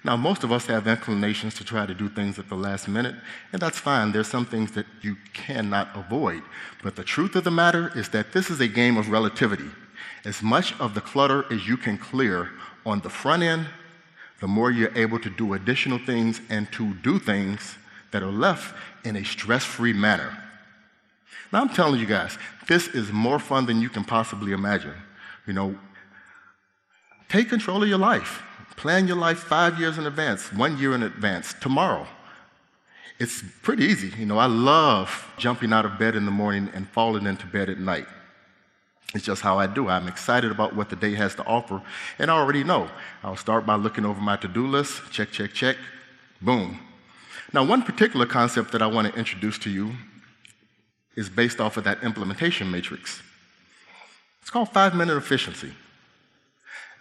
Now, most of us have inclinations to try to do things at the last minute, and that's fine. There's some things that you cannot avoid. But the truth of the matter is that this is a game of relativity. As much of the clutter as you can clear on the front end, the more you're able to do additional things and to do things that are left in a stress-free manner. Now, I'm telling you guys, this is more fun than you can possibly imagine. Take control of your life. Plan your life 5 years in advance, 1 year in advance, tomorrow. It's pretty easy. I love jumping out of bed in the morning and falling into bed at night. It's just how I do. I'm excited about what the day has to offer, and I already know. I'll start by looking over my to-do list, check, check, check, boom. Now, one particular concept that I want to introduce to you is based off of that implementation matrix. It's called 5-minute efficiency.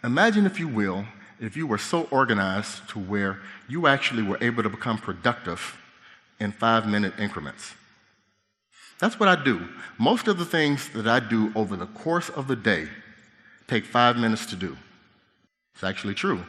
Imagine, if you will, if you were so organized to where you actually were able to become productive in 5-minute increments. That's what I do. Most of the things that I do over the course of the day take 5 minutes to do. It's actually true.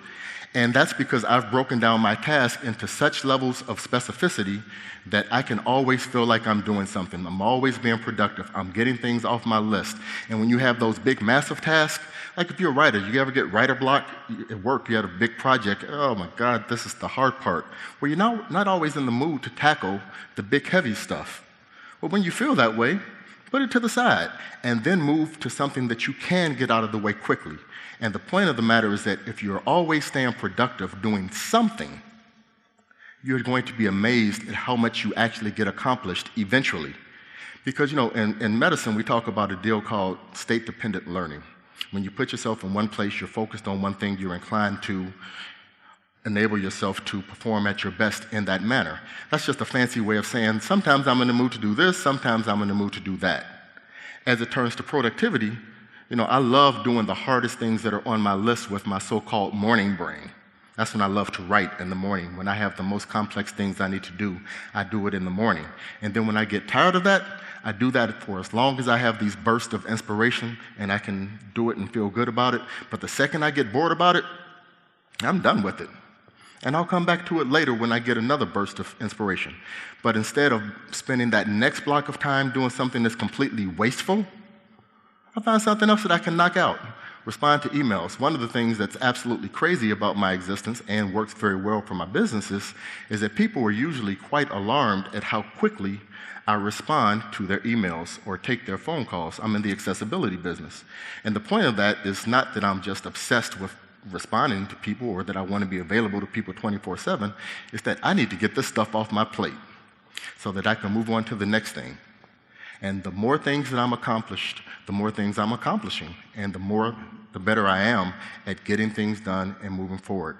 And that's because I've broken down my task into such levels of specificity that I can always feel like I'm doing something. I'm always being productive. I'm getting things off my list. And when you have those big, massive tasks, like if you're a writer, you ever get writer block at work? You had a big project. Oh my God, this is the hard part. Well, you're not always in the mood to tackle the big, heavy stuff. Well, when you feel that way, put it to the side and then move to something that you can get out of the way quickly. And the point of the matter is that if you're always staying productive doing something, you're going to be amazed at how much you actually get accomplished eventually. Because, in medicine, we talk about a deal called state-dependent learning. When you put yourself in one place, you're focused on one thing, you're inclined to enable yourself to perform at your best in that manner. That's just a fancy way of saying, sometimes I'm in the mood to do this, sometimes I'm in the mood to do that. As it turns to productivity, I love doing the hardest things that are on my list with my so-called morning brain. That's when I love to write in the morning. When I have the most complex things I need to do, I do it in the morning. And then when I get tired of that, I do that for as long as I have these bursts of inspiration and I can do it and feel good about it. But the second I get bored about it, I'm done with it. And I'll come back to it later when I get another burst of inspiration. But instead of spending that next block of time doing something that's completely wasteful, I find something else that I can knock out. Respond to emails. One of the things that's absolutely crazy about my existence and works very well for my businesses is that people are usually quite alarmed at how quickly I respond to their emails or take their phone calls. I'm in the accessibility business. And the point of that is not that I'm just obsessed with responding to people or that I want to be available to people 24/7. It's that I need to get this stuff off my plate so that I can move on to the next thing. And the more things that I'm accomplished, the more things I'm accomplishing. And the better I am at getting things done and moving forward.